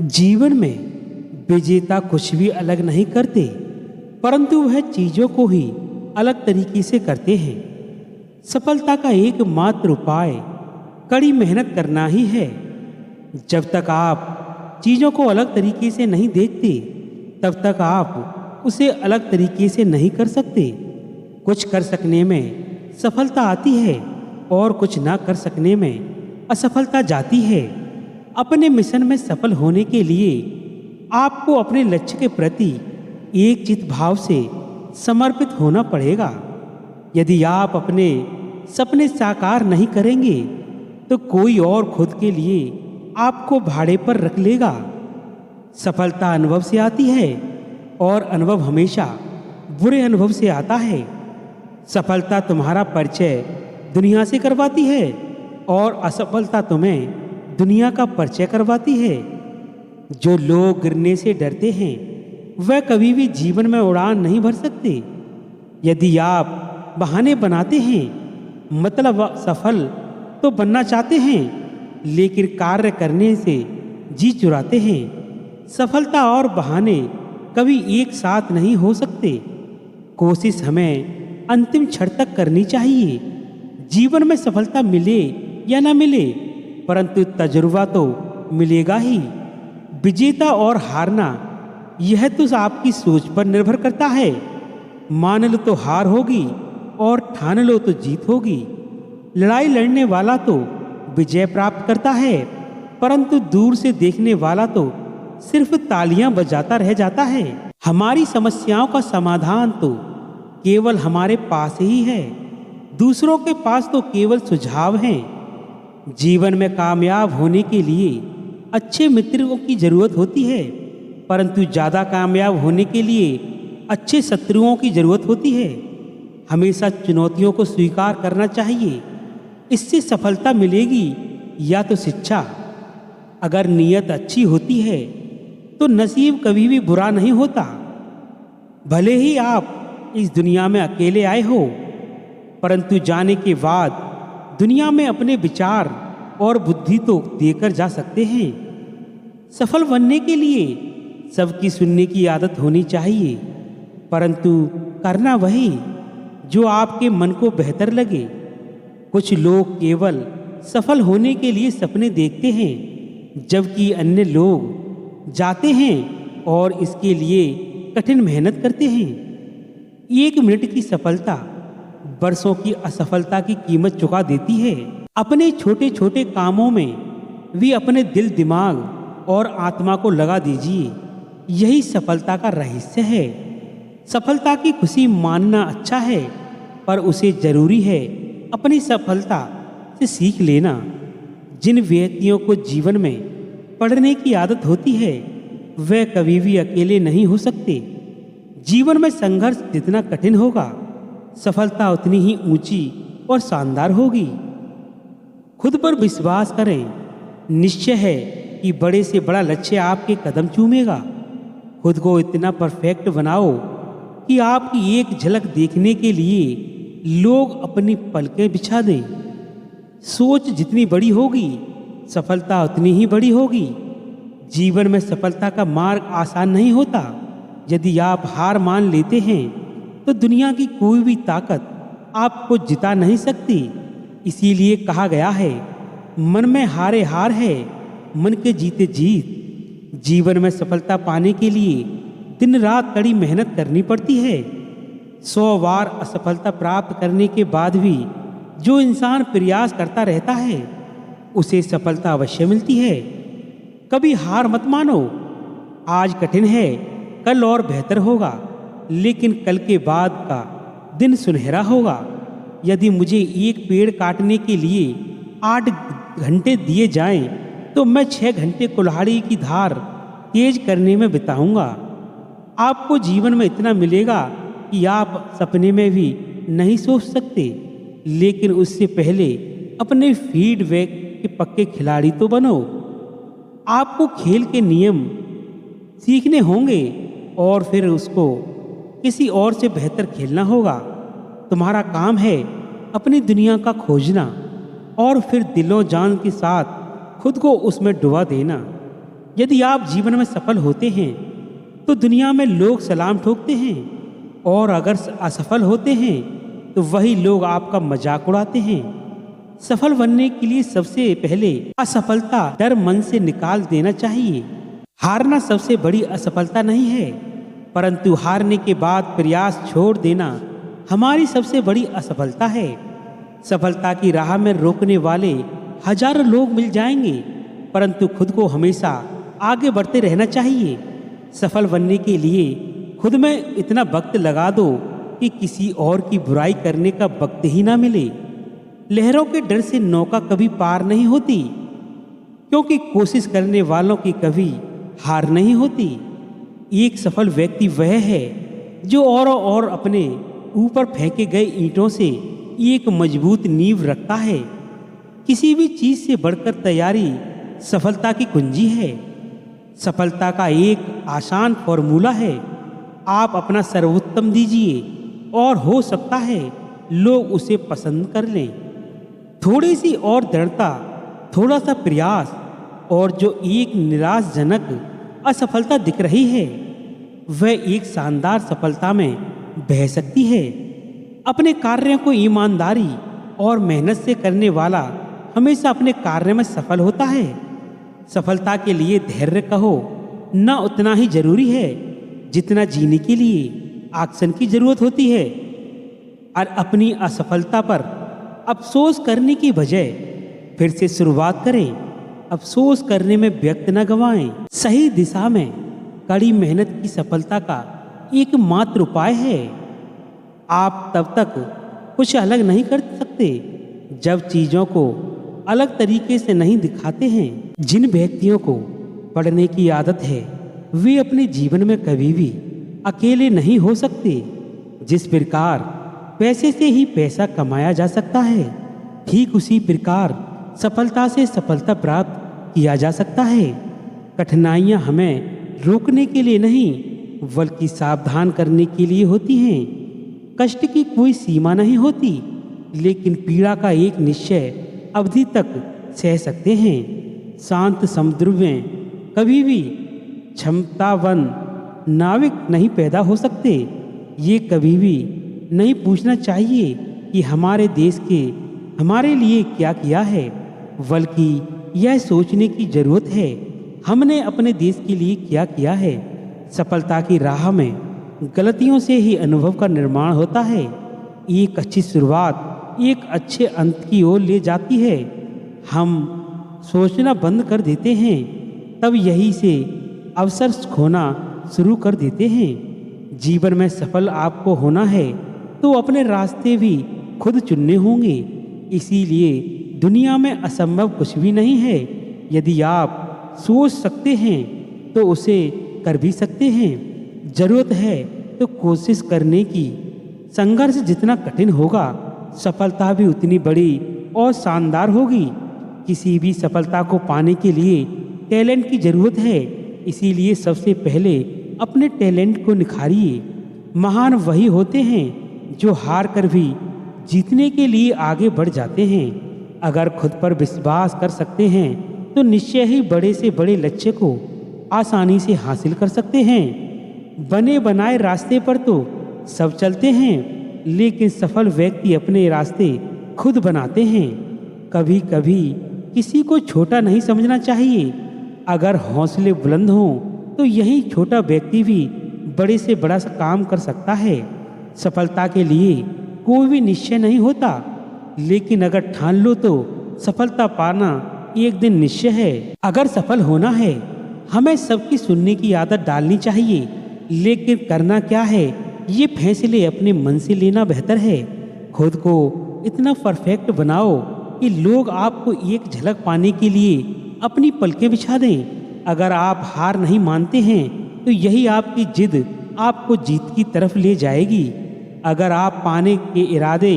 जीवन में विजेता कुछ भी अलग नहीं करते, परंतु वह चीजों को ही अलग तरीके से करते हैं। सफलता का एकमात्र उपाय कड़ी मेहनत करना ही है। जब तक आप चीजों को अलग तरीके से नहीं देखते, तब तक आप उसे अलग तरीके से नहीं कर सकते। कुछ कर सकने में सफलता आती है और कुछ ना कर सकने में असफलता जाती है। अपने मिशन में सफल होने के लिए आपको अपने लक्ष्य के प्रति एकचित्त भाव से समर्पित होना पड़ेगा। यदि आप अपने सपने साकार नहीं करेंगे तो कोई और खुद के लिए आपको भाड़े पर रख लेगा। सफलता अनुभव से आती है और अनुभव हमेशा बुरे अनुभव से आता है। सफलता तुम्हारा परिचय दुनिया से करवाती है और असफलता तुम्हें दुनिया का परिचय करवाती है। जो लोग गिरने से डरते हैं वह कभी भी जीवन में उड़ान नहीं भर सकते। यदि आप बहाने बनाते हैं, मतलब सफल तो बनना चाहते हैं लेकिन कार्य करने से जी चुराते हैं। सफलता और बहाने कभी एक साथ नहीं हो सकते। कोशिश हमें अंतिम क्षण तक करनी चाहिए। जीवन में सफलता मिले या ना मिले, परंतु तजुर्बा तो मिलेगा ही। विजेता और हारना यह तो आपकी सोच पर निर्भर करता है। मान लो तो हार होगी और ठान लो तो जीत होगी। लड़ाई लड़ने वाला तो विजय प्राप्त करता है, परंतु दूर से देखने वाला तो सिर्फ तालियां बजाता रह जाता है। हमारी समस्याओं का समाधान तो केवल हमारे पास ही है, दूसरों के पास तो केवल सुझाव हैं। जीवन में कामयाब होने के लिए अच्छे मित्रों की जरूरत होती है, परंतु ज़्यादा कामयाब होने के लिए अच्छे शत्रुओं की जरूरत होती है। हमेशा चुनौतियों को स्वीकार करना चाहिए, इससे सफलता मिलेगी या तो शिक्षा। अगर नीयत अच्छी होती है तो नसीब कभी भी बुरा नहीं होता। भले ही आप इस दुनिया में अकेले आए हो, परंतु जाने के बाद दुनिया में अपने विचार और बुद्धि तो देकर जा सकते हैं। सफल बनने के लिए सबकी सुनने की आदत होनी चाहिए, परंतु करना वही जो आपके मन को बेहतर लगे। कुछ लोग केवल सफल होने के लिए सपने देखते हैं, जबकि अन्य लोग जाते हैं और इसके लिए कठिन मेहनत करते हैं। 1 मिनट की सफलता वर्षों की असफलता की कीमत चुका देती है। अपने छोटे छोटे कामों में भी अपने दिल, दिमाग और आत्मा को लगा दीजिए। यही सफलता का रहस्य है। सफलता की खुशी मानना अच्छा है, पर उसे जरूरी है अपनी सफलता से सीख लेना। जिन व्यक्तियों को जीवन में पढ़ने की आदत होती है वह कभी भी अकेले नहीं हो सकते। जीवन में संघर्ष जितना कठिन होगा, सफलता उतनी ही ऊंची और शानदार होगी। खुद पर विश्वास करें। निश्चय है कि बड़े से बड़ा लक्ष्य आपके कदम चूमेगा। खुद को इतना परफेक्ट बनाओ कि आपकी एक झलक देखने के लिए लोग अपनी पलकें बिछा दें। सोच जितनी बड़ी होगी, सफलता उतनी ही बड़ी होगी। जीवन में सफलता का मार्ग आसान नहीं होता। यदि आप हार मान लेते हैं तो दुनिया की कोई भी ताकत आपको जिता नहीं सकती। इसीलिए कहा गया है, मन में हारे हार है, मन के जीते जीत। जीवन में सफलता पाने के लिए दिन रात कड़ी मेहनत करनी पड़ती है। 100 बार असफलता प्राप्त करने के बाद भी जो इंसान प्रयास करता रहता है उसे सफलता अवश्य मिलती है। कभी हार मत मानो। आज कठिन है, कल और बेहतर होगा, लेकिन कल के बाद का दिन सुनहरा होगा। यदि मुझे एक पेड़ काटने के लिए 8 घंटे दिए जाएं, तो मैं 6 घंटे कुल्हाड़ी की धार तेज करने में बिताऊंगा। आपको जीवन में इतना मिलेगा कि आप सपने में भी नहीं सोच सकते, लेकिन उससे पहले अपने फीडबैक के पक्के खिलाड़ी तो बनो। आपको खेल के नियम सीखने होंगे और फिर उसको किसी और से बेहतर खेलना होगा। तुम्हारा काम है अपनी दुनिया का खोजना और फिर दिलो जान के साथ खुद को उसमें डुबा देना। यदि आप जीवन में सफल होते हैं तो दुनिया में लोग सलाम ठोकते हैं, और अगर असफल होते हैं तो वही लोग आपका मजाक उड़ाते हैं। सफल बनने के लिए सबसे पहले असफलता डर मन से निकाल देना चाहिए। हारना सबसे बड़ी असफलता नहीं है, परंतु हारने के बाद प्रयास छोड़ देना हमारी सबसे बड़ी असफलता है। सफलता की राह में रोकने वाले हजारों लोग मिल जाएंगे, परंतु खुद को हमेशा आगे बढ़ते रहना चाहिए। सफल बनने के लिए खुद में इतना वक्त लगा दो कि किसी और की बुराई करने का वक्त ही ना मिले। लहरों के डर से नौका कभी पार नहीं होती, क्योंकि कोशिश करने वालों की कभी हार नहीं होती। एक सफल व्यक्ति वह है जो औरों और अपने ऊपर फेंके गए ईंटों से एक मजबूत नींव रखता है। किसी भी चीज से बढ़कर तैयारी सफलता की कुंजी है। सफलता का एक आसान फॉर्मूला है, आप अपना सर्वोत्तम दीजिए और हो सकता है लोग उसे पसंद कर लें। थोड़ी सी और दृढ़ता, थोड़ा सा प्रयास, और जो एक निराशजनक असफलता दिख रही है वह एक शानदार सफलता में बह सकती है। अपने कार्यों को ईमानदारी और मेहनत से करने वाला हमेशा अपने कार्य में सफल होता है। सफलता के लिए धैर्य कहो न उतना ही जरूरी है जितना जीने के लिए एक्शन की जरूरत होती है। और अपनी असफलता पर अफसोस करने की बजाय फिर से शुरुआत करें। अफसोस करने में वक्त न गंवाएं। सही दिशा में कड़ी मेहनत की सफलता का एकमात्र उपाय है। आप तब तक कुछ अलग नहीं कर सकते जब चीजों को अलग तरीके से नहीं दिखाते हैं। जिन व्यक्तियों को पढ़ने की आदत है वे अपने जीवन में कभी भी अकेले नहीं हो सकते। जिस प्रकार पैसे से ही पैसा कमाया जा सकता है, ठीक उसी प्रकार सफलता से सफलता प्राप्त किया जा सकता है। कठिनाइयां हमें रोकने के लिए नहीं बल्कि सावधान करने के लिए होती हैं। कष्ट की कोई सीमा नहीं होती, लेकिन पीड़ा का एक निश्चय अवधि तक सह सकते हैं। शांत समुद्र में कभी भी क्षमतावान नाविक नहीं पैदा हो सकते। ये कभी भी नहीं पूछना चाहिए कि हमारे देश के हमारे लिए क्या किया है, बल्कि यह सोचने की जरूरत है हमने अपने देश के लिए क्या किया है। सफलता की राह में गलतियों से ही अनुभव का निर्माण होता है। एक अच्छी शुरुआत एक अच्छे अंत की ओर ले जाती है। हम सोचना बंद कर देते हैं तब यही से अवसर खोना शुरू कर देते हैं। जीवन में सफल आपको होना है तो अपने रास्ते भी खुद चुनने होंगे। इसीलिए दुनिया में असंभव कुछ भी नहीं है। यदि आप सोच सकते हैं तो उसे कर भी सकते हैं। जरूरत है तो कोशिश करने की। संघर्ष जितना कठिन होगा सफलता भी उतनी बड़ी और शानदार होगी। किसी भी सफलता को पाने के लिए टैलेंट की जरूरत है, इसीलिए सबसे पहले अपने टैलेंट को निखारिए। महान वही होते हैं जो हार कर भी जीतने के लिए आगे बढ़ जाते हैं। अगर खुद पर विश्वास कर सकते हैं तो निश्चय ही बड़े से बड़े लक्ष्य को आसानी से हासिल कर सकते हैं। बने बनाए रास्ते पर तो सब चलते हैं, लेकिन सफल व्यक्ति अपने रास्ते खुद बनाते हैं। कभी कभी किसी को छोटा नहीं समझना चाहिए। अगर हौसले बुलंद हों तो यही छोटा व्यक्ति भी बड़े से बड़ा सा काम कर सकता है। सफलता के लिए कोई भी निश्चय नहीं होता, लेकिन अगर ठान लो तो सफलता पाना एक दिन निश्चय है। अगर सफल होना है हमें सबकी सुनने की आदत डालनी चाहिए, लेकिन करना क्या है ये फैसले अपने मन से लेना बेहतर है। खुद को इतना परफेक्ट बनाओ कि लोग आपको एक झलक पाने के लिए अपनी पलकें बिछा दें। अगर आप हार नहीं मानते हैं तो यही आपकी जिद आपको जीत की तरफ ले जाएगी। अगर आप पाने के इरादे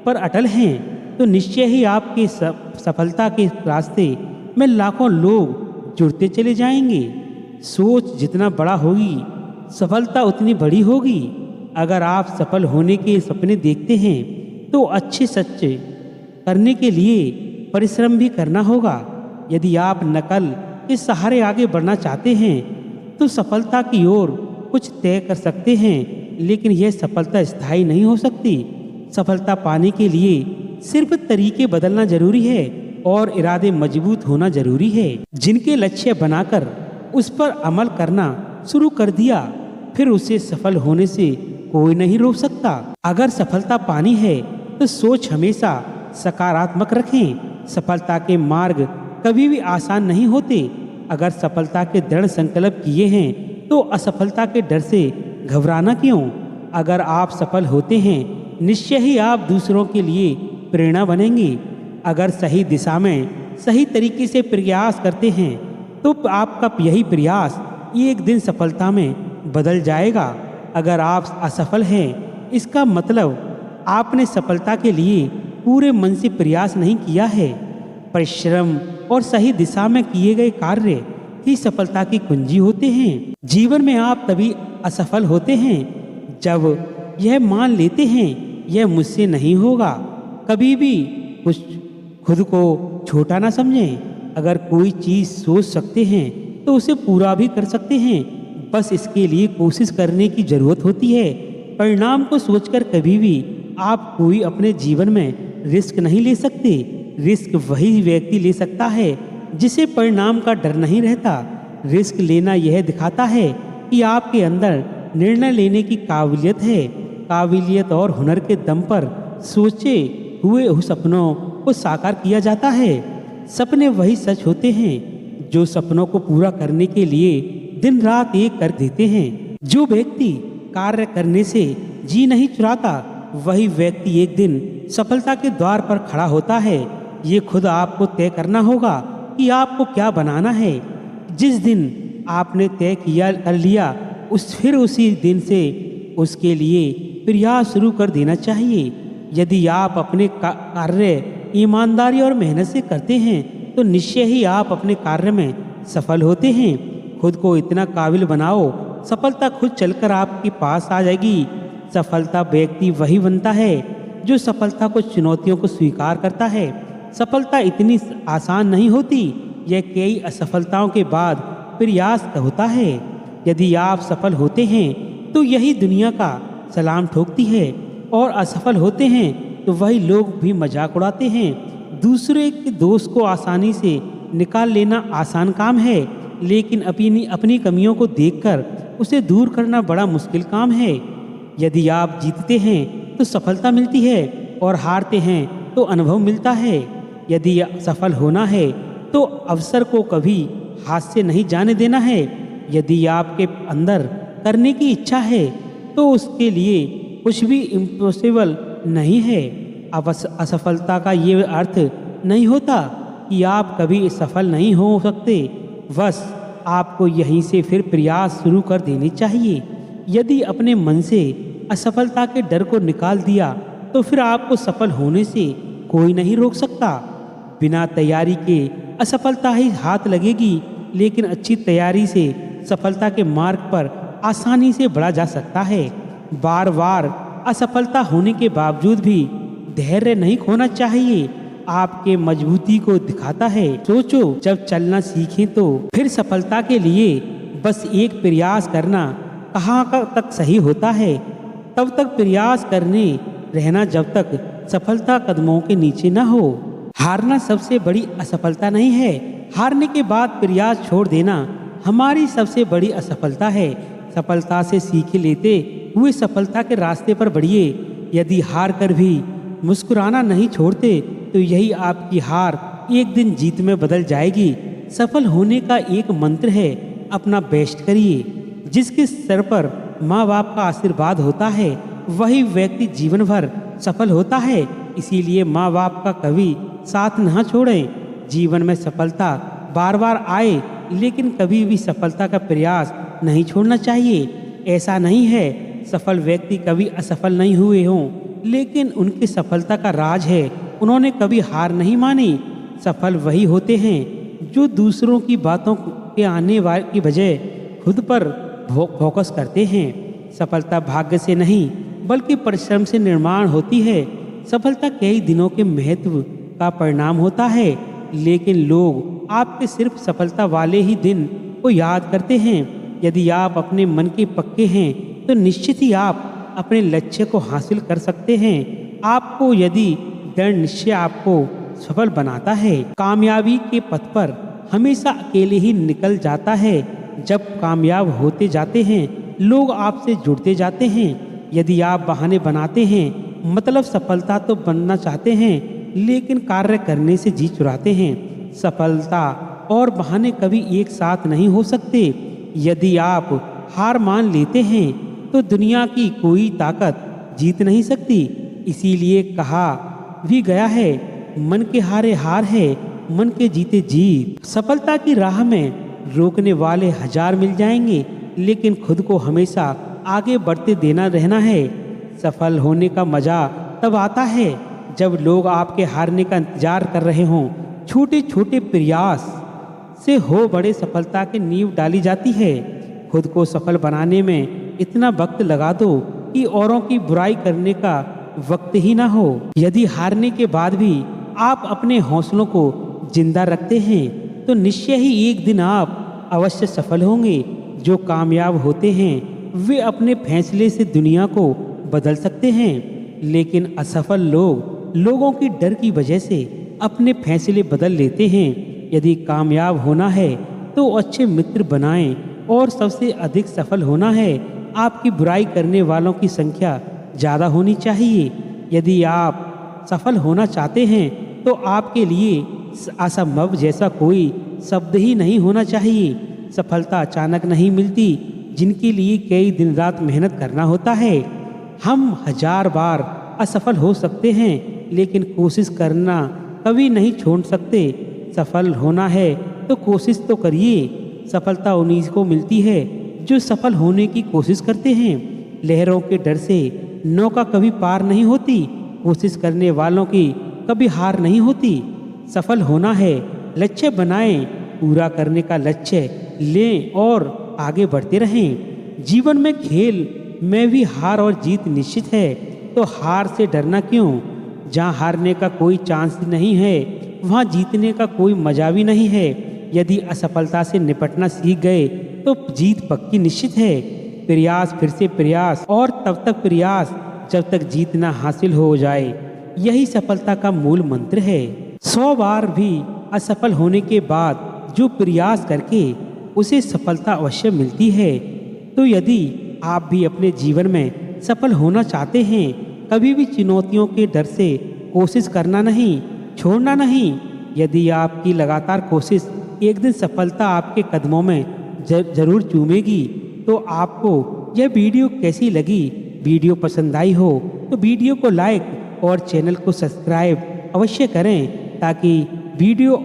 पर अटल हैं तो निश्चय ही आपके सफलता के रास्ते में लाखों लोग जुड़ते चले जाएंगे। सोच जितना बड़ा होगी सफलता उतनी बड़ी होगी। अगर आप सफल होने के सपने देखते हैं तो अच्छे सच्चे करने के लिए परिश्रम भी करना होगा। यदि आप नकल के सहारे आगे बढ़ना चाहते हैं तो सफलता की ओर कुछ तय कर सकते हैं, लेकिन यह सफलता स्थायी नहीं हो सकती। सफलता पाने के लिए सिर्फ तरीके बदलना जरूरी है और इरादे मजबूत होना जरूरी है। जिनके लक्ष्य बनाकर उस पर अमल करना शुरू कर दिया, फिर उसे सफल होने से कोई नहीं रोक सकता। अगर सफलता पानी है तो सोच हमेशा सकारात्मक रखें। सफलता के मार्ग कभी भी आसान नहीं होते। अगर सफलता के दृढ़ संकल्प किए हैं तो असफलता के डर से घबराना क्यों। अगर आप सफल होते हैं, निश्चय ही आप दूसरों के लिए प्रेरणा बनेंगे। अगर सही दिशा में सही तरीके से प्रयास करते हैं तो आपका यही प्रयास एक दिन सफलता में बदल जाएगा। अगर आप असफल हैं, इसका मतलब आपने सफलता के लिए पूरे मन से प्रयास नहीं किया है। परिश्रम और सही दिशा में किए गए कार्य ही सफलता की कुंजी होते हैं। जीवन में आप तभी असफल होते हैं जब यह मान लेते हैं यह मुझसे नहीं होगा। कभी भी कुछ खुद को छोटा ना समझें। अगर कोई चीज़ सोच सकते हैं तो उसे पूरा भी कर सकते हैं, बस इसके लिए कोशिश करने की ज़रूरत होती है। परिणाम को सोचकर कभी भी आप कोई अपने जीवन में रिस्क नहीं ले सकते। रिस्क वही व्यक्ति ले सकता है जिसे परिणाम का डर नहीं रहता। रिस्क लेना यह दिखाता है कि आपके अंदर निर्णय लेने की काबिलियत है। काबिलियत और हुनर के दम पर सोचे हुए सपनों को साकार किया जाता है। सपने वही सच होते हैं जो सपनों को पूरा करने के लिए दिन रात एक कर देते हैं। जो व्यक्ति कार्य करने से जी नहीं चुराता, वही व्यक्ति एक दिन सफलता के द्वार पर खड़ा होता है। ये खुद आपको तय करना होगा कि आपको क्या बनाना है। जिस दिन आपने तय किया कर लिया फिर उसी दिन से उसके लिए प्रयास शुरू कर देना चाहिए। यदि आप अपने कार्य ईमानदारी और मेहनत से करते हैं तो निश्चय ही आप अपने कार्य में सफल होते हैं। खुद को इतना काबिल बनाओ, सफलता खुद चलकर आपके पास आ जाएगी। सफलता व्यक्ति वही बनता है जो सफलता को चुनौतियों को स्वीकार करता है। सफलता इतनी आसान नहीं होती, यह कई असफलताओं के बाद प्रयास होता है। यदि आप सफल होते हैं तो यही दुनिया का सलाम ठोकती है, और असफल होते हैं तो वही लोग भी मजाक उड़ाते हैं। दूसरे के दोष को आसानी से निकाल लेना आसान काम है, लेकिन अपनी कमियों को देखकर उसे दूर करना बड़ा मुश्किल काम है। यदि आप जीतते हैं तो सफलता मिलती है और हारते हैं तो अनुभव मिलता है। यदि सफल होना है तो अवसर को कभी हाथ से नहीं जाने देना है। यदि आपके अंदर करने की इच्छा है तो उसके लिए कुछ भी इम्पॉसिबल नहीं है। अब असफलता का ये अर्थ नहीं होता कि आप कभी सफल नहीं हो सकते, बस आपको यहीं से फिर प्रयास शुरू कर देने चाहिए। यदि अपने मन से असफलता के डर को निकाल दिया तो फिर आपको सफल होने से कोई नहीं रोक सकता। बिना तैयारी के असफलता ही हाथ लगेगी, लेकिन अच्छी तैयारी से सफलता के मार्ग पर आसानी से बढ़ा जा सकता है। बार बार असफलता होने के बावजूद भी धैर्य नहीं खोना चाहिए। आपके मजबूती को दिखाता है। सोचो, जब चलना सीखें तो फिर सफलता के लिए बस एक प्रयास करना कहाँ तक सही होता है, तब तक प्रयास करने रहना जब तक सफलता कदमों के नीचे न हो। हारना सबसे बड़ी असफलता नहीं है, हारने के बाद प्रयास छोड़ देना हमारी सबसे बड़ी असफलता है। सफलता से सीख लेते हुए सफलता के रास्ते पर बढ़िए। यदि हार कर भी मुस्कुराना नहीं छोड़ते तो यही आपकी हार एक दिन जीत में बदल जाएगी। सफल होने का एक मंत्र है, अपना बेस्ट करिए। जिसके सर पर माँ बाप का आशीर्वाद होता है वही व्यक्ति जीवन भर सफल होता है। इसीलिए माँ बाप का कभी साथ न छोड़ें। जीवन में सफलता बार बार आए, लेकिन कभी भी सफलता का प्रयास नहीं छोड़ना चाहिए। ऐसा नहीं है सफल व्यक्ति कभी असफल नहीं हुए हों, लेकिन उनकी सफलता का राज है उन्होंने कभी हार नहीं मानी। सफल वही होते हैं जो दूसरों की बातों के आने वाले की बजाय खुद पर फोकस करते हैं। सफलता भाग्य से नहीं बल्कि परिश्रम से निर्माण होती है। सफलता कई दिनों के महत्व का परिणाम होता है, लेकिन लोग आपके सिर्फ सफलता वाले ही दिन को याद करते हैं। यदि आप अपने मन के पक्के हैं तो निश्चित ही आप अपने लक्ष्य को हासिल कर सकते हैं। आपको यदि दृढ़ निश्चय आपको सफल बनाता है। कामयाबी के पथ पर हमेशा अकेले ही निकल जाता है। जब कामयाब होते जाते हैं लोग आपसे जुड़ते जाते हैं। यदि आप बहाने बनाते हैं मतलब सफलता तो बनना चाहते हैं लेकिन कार्य करने से जी चुराते हैं। सफलता और बहाने कभी एक साथ नहीं हो सकते। यदि आप हार मान लेते हैं तो दुनिया की कोई ताकत जीत नहीं सकती। इसीलिए कहा भी गया है, मन के हारे हार है, मन के जीते जीत। सफलता की राह में रोकने वाले हजार मिल जाएंगे लेकिन खुद को हमेशा आगे बढ़ते देना रहना है। सफल होने का मजा तब आता है जब लोग आपके हारने का इंतजार कर रहे हों। छोटे छोटे प्रयास से हो बड़े सफलता की नींव डाली जाती है। खुद को सफल बनाने में इतना वक्त लगा दो कि औरों की बुराई करने का वक्त ही ना हो। यदि हारने के बाद भी आप अपने हौसलों को जिंदा रखते हैं तो निश्चय ही एक दिन आप अवश्य सफल होंगे। जो कामयाब होते हैं वे अपने फैसले से दुनिया को बदल सकते हैं लेकिन असफल लोग लोगों की डर की वजह से अपने फैसले बदल लेते हैं। यदि कामयाब होना है तो अच्छे मित्र बनाएं और सबसे अधिक सफल होना है आपकी बुराई करने वालों की संख्या ज़्यादा होनी चाहिए। यदि आप सफल होना चाहते हैं तो आपके लिए असंभव जैसा कोई शब्द ही नहीं होना चाहिए। सफलता अचानक नहीं मिलती, जिनके लिए कई दिन रात मेहनत करना होता है। हम हजार बार असफल हो सकते हैं लेकिन कोशिश करना कभी नहीं छोड़ सकते। सफल होना है तो कोशिश तो करिए। सफलता उन्हीं को मिलती है जो सफल होने की कोशिश करते हैं। लहरों के डर से नौका कभी पार नहीं होती। कोशिश करने वालों की कभी हार नहीं होती। सफल होना है, लक्ष्य बनाएं, पूरा करने का लक्ष्य लें और आगे बढ़ते रहें। जीवन में खेल में भी हार और जीत निश्चित है तो हार से डरना क्यों। जहाँ हारने का कोई चांस नहीं है वहाँ जीतने का कोई मजा भी नहीं है। यदि असफलता से निपटना सीख गए तो जीत पक्की निश्चित है। प्रयास फिर से प्रयास और तब तक प्रयास जब तक जीत ना हासिल हो जाए, यही सफलता का मूल मंत्र है। 100 बार भी असफल होने के बाद जो प्रयास करके उसे सफलता अवश्य मिलती है। तो यदि आप भी अपने जीवन में सफल होना चाहते हैं कभी भी चुनौतियों के डर से कोशिश करना नहीं, छोड़ना नहीं। यदि आपकी लगातार कोशिश एक दिन सफलता आपके कदमों में जरूर चूमेगी। तो आपको यह वीडियो कैसी लगी? वीडियो पसंद आई हो तो वीडियो को लाइक और चैनल को सब्सक्राइब अवश्य करें ताकि वीडियो